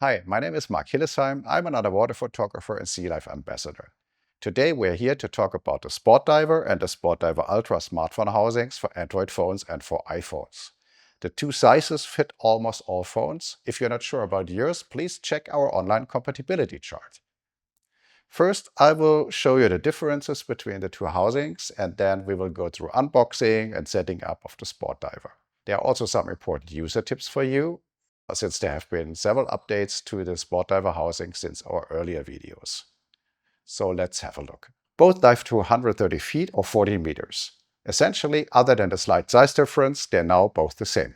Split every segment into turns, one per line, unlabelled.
Hi, my name is Mark Hillesheim. I'm an underwater photographer and SeaLife ambassador. Today we're here to talk about the SportDiver and the SportDiver Ultra smartphone housings for Android phones and for iPhones. The two sizes fit almost all phones. If you're not sure about yours, please check our online compatibility chart. First, I will show you the differences between the two housings, and then we will go through unboxing and setting up of the SportDiver. There are also some important user tips for you, since there have been several updates to the SportDiver housing since our earlier videos. So let's have a look. Both dive to 130 feet or 40 meters. Essentially, other than the slight size difference, they're now both the same.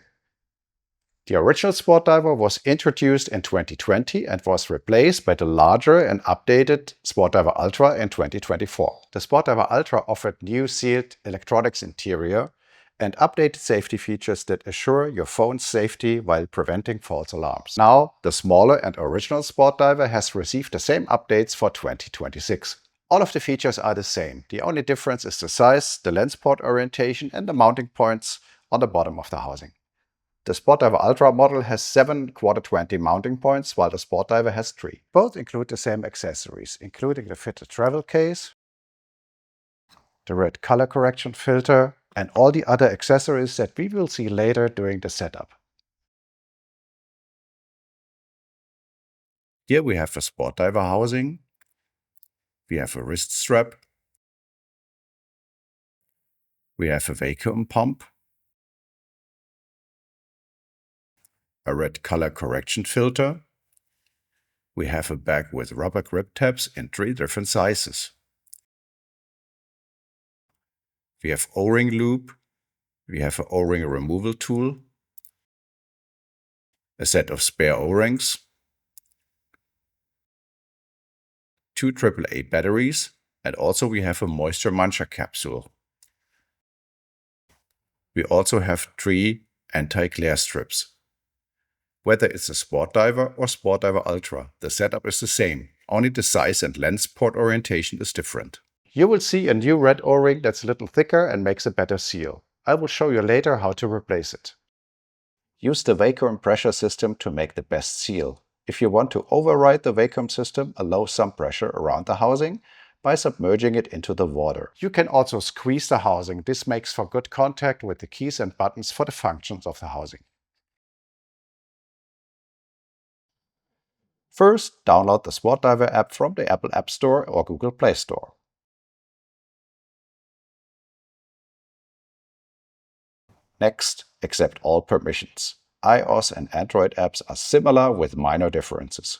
The original SportDiver was introduced in 2020 and was replaced by the larger and updated SportDiver Ultra in 2024. The SportDiver Ultra offered new sealed electronics interior and updated safety features that assure your phone's safety while preventing false alarms. Now, the smaller and original SportDiver has received the same updates for 2026. All of the features are the same. The only difference is the size, the lens port orientation, and the mounting points on the bottom of the housing. The SportDiver Ultra model has 7 Q20 mounting points, while the SportDiver has 3. Both include the same accessories, including the fitted travel case, the red color correction filter, and all the other accessories that we will see later during the setup. Here we have a SportDiver housing, we have a wrist strap, we have a vacuum pump, a red color correction filter, we have a bag with rubber grip tabs in 3 different sizes. We have O-ring loop, we have an O-ring removal tool, a set of spare O-rings, 2 AAA batteries, and also we have a moisture muncher capsule. We also have 3 anti-glare strips. Whether it's a SportDiver or SportDiver Ultra, the setup is the same, only the size and lens port orientation is different. You will see a new red O-ring that's a little thicker and makes a better seal. I will show you later how to replace it. Use the vacuum pressure system to make the best seal. If you want to override the vacuum system, allow some pressure around the housing by submerging it into the water. You can also squeeze the housing. This makes for good contact with the keys and buttons for the functions of the housing. First, download the SportDiver app from the Apple App Store or Google Play Store. Next, accept all permissions. iOS and Android apps are similar with minor differences.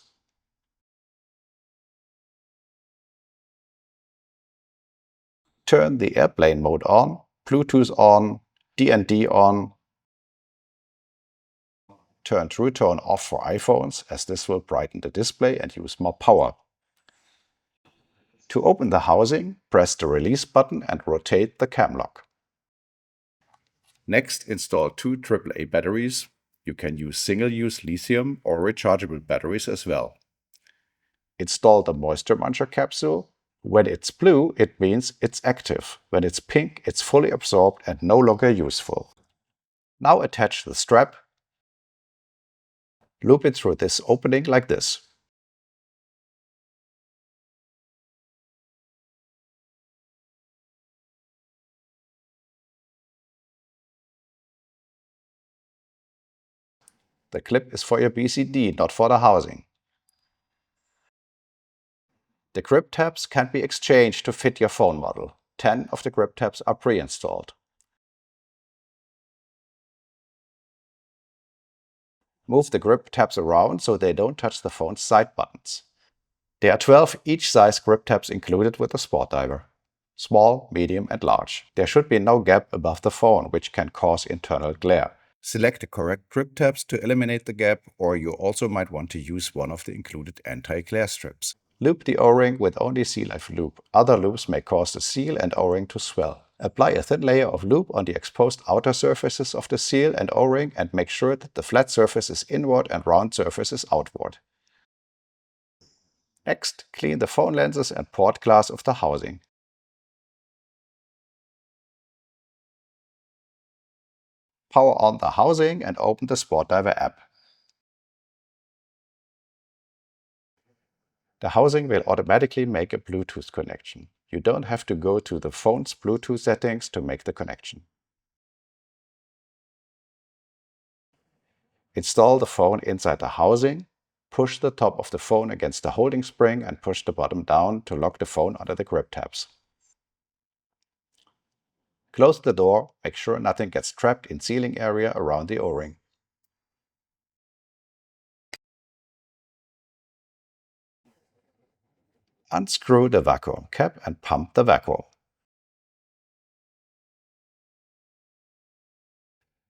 Turn the airplane mode on, Bluetooth on, DND on. Turn True Tone off for iPhones, as this will brighten the display and use more power. To open the housing, press the release button and rotate the cam lock. Next, install 2 AAA batteries. You can use single-use lithium or rechargeable batteries as well. Install the moisture muncher capsule. When it's blue, it means it's active. When it's pink, it's fully absorbed and no longer useful. Now attach the strap. Loop it through this opening like this. The clip is for your BCD, not for the housing. The grip tabs can be exchanged to fit your phone model. 10 of the grip tabs are pre-installed. Move the grip tabs around so they don't touch the phone's side buttons. There are 12 each size grip tabs included with the SportDiver. Small, medium and large. There should be no gap above the phone, which can cause internal glare. Select the correct grip tabs to eliminate the gap, or you also might want to use one of the included anti-glare strips. Loop the O-ring with only SeaLife lube. Other loops may cause the seal and O-ring to swell. Apply a thin layer of lube on the exposed outer surfaces of the seal and O-ring and make sure that the flat surface is inward and round surfaces outward. Next, clean the phone lenses and port glass of the housing. Power on the housing and open the SportDiver app. The housing will automatically make a Bluetooth connection. You don't have to go to the phone's Bluetooth settings to make the connection. Install the phone inside the housing, push the top of the phone against the holding spring and push the bottom down to lock the phone under the grip tabs. Close the door, make sure nothing gets trapped in sealing area around the O-ring. Unscrew the vacuum cap and pump the vacuum.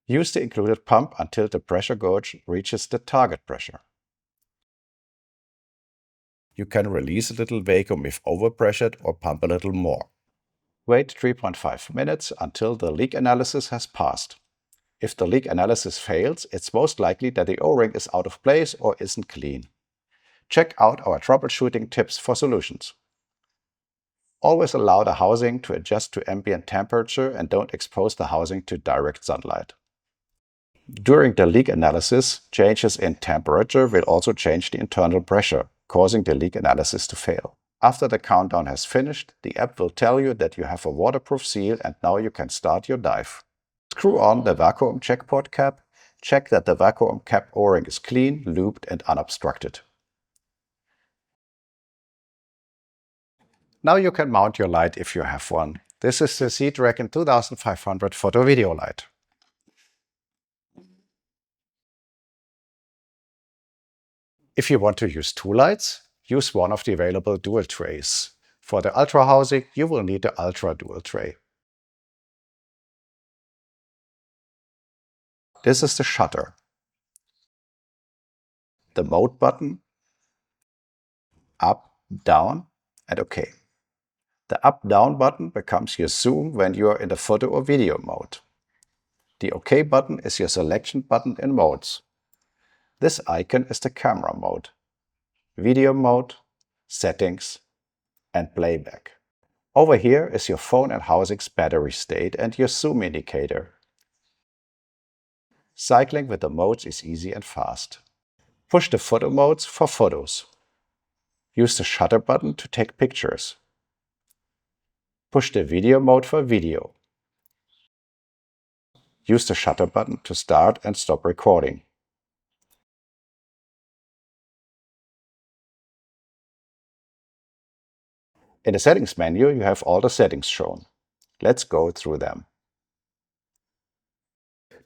Use the included pump until the pressure gauge reaches the target pressure. You can release a little vacuum if overpressured or pump a little more. Wait 3.5 minutes until the leak analysis has passed. If the leak analysis fails, it's most likely that the O-ring is out of place or isn't clean. Check out our troubleshooting tips for solutions. Always allow the housing to adjust to ambient temperature and don't expose the housing to direct sunlight. During the leak analysis, changes in temperature will also change the internal pressure, causing the leak analysis to fail. After the countdown has finished, the app will tell you that you have a waterproof seal and now you can start your dive. Screw on the vacuum checkport cap. Check that the vacuum cap O-ring is clean, lubed and unobstructed. Now you can mount your light if you have one. This is the SeaDragon 2500 photo video light. If you want to use two lights, use one of the available dual trays. For the Ultra housing, you will need the Ultra dual tray. This is the shutter, the mode button, up, down, and OK. The up-down button becomes your zoom when you are in the photo or video mode. The OK button is your selection button in modes. This icon is the camera mode, video mode, settings, and playback. Over here is your phone and housing's battery state and your zoom indicator. Cycling with the modes is easy and fast. Push the photo modes for photos. Use the shutter button to take pictures. Push the video mode for video. Use the shutter button to start and stop recording. In the settings menu, you have all the settings shown. Let's go through them.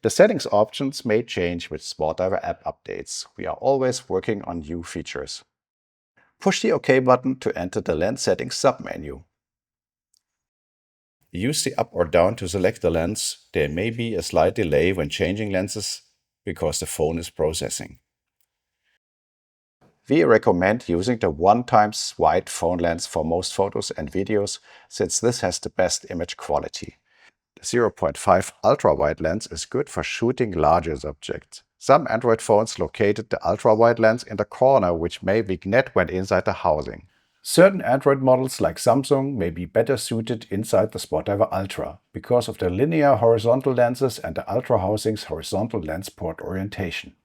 The settings options may change with SportDiver app updates. We are always working on new features. Push the OK button to enter the lens settings submenu. Use the up or down to select the lens. There may be a slight delay when changing lenses because the phone is processing. We recommend using the 1x wide phone lens for most photos and videos, since this has the best image quality. The 0.5 ultra-wide lens is good for shooting larger subjects. Some Android phones located the ultra-wide lens in the corner, which may vignette when inside the housing. Certain Android models like Samsung may be better suited inside the SportDiver Ultra because of the linear horizontal lenses and the Ultra housing's horizontal lens port orientation.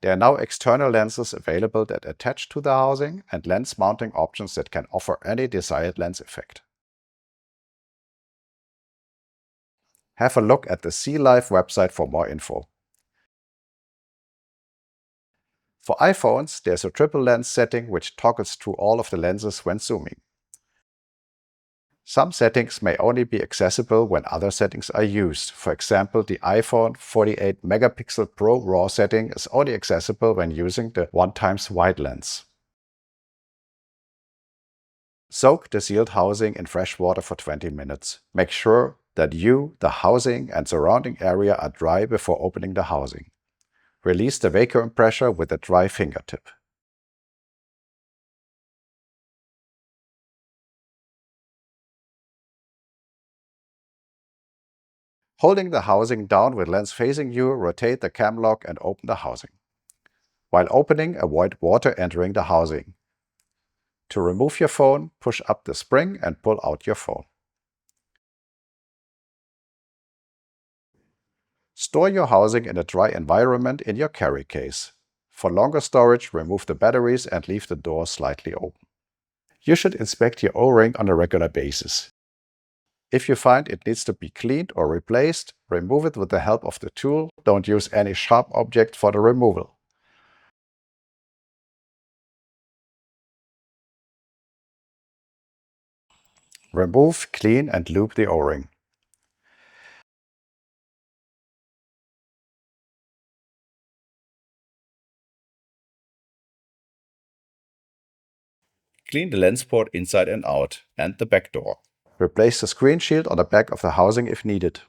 There are now external lenses available that attach to the housing and lens mounting options that can offer any desired lens effect. Have a look at the SeaLife website for more info. For iPhones, there's a triple lens setting which toggles through all of the lenses when zooming. Some settings may only be accessible when other settings are used. For example, the iPhone 48 megapixel Pro RAW setting is only accessible when using the 1x wide lens. Soak the sealed housing in fresh water for 20 minutes. Make sure that you, the housing, and surrounding area are dry before opening the housing. Release the vacuum pressure with a dry fingertip. Holding the housing down with lens facing you, rotate the cam lock and open the housing. While opening, avoid water entering the housing. To remove your phone, push up the spring and pull out your phone. Store your housing in a dry environment in your carry case. For longer storage, remove the batteries and leave the door slightly open. You should inspect your O-ring on a regular basis. If you find it needs to be cleaned or replaced, remove it with the help of the tool. Don't use any sharp object for the removal. Remove, clean and lube the O-ring. Clean the lens port inside and out, and the back door. Replace the screen shield on the back of the housing if needed.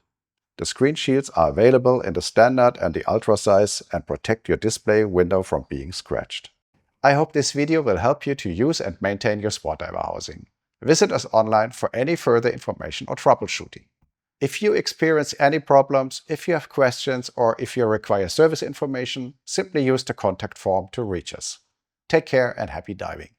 The screen shields are available in the standard and the ultra size and protect your display window from being scratched. I hope this video will help you to use and maintain your SportDiver housing. Visit us online for any further information or troubleshooting. If you experience any problems, if you have questions, or if you require service information, simply use the contact form to reach us. Take care and happy diving!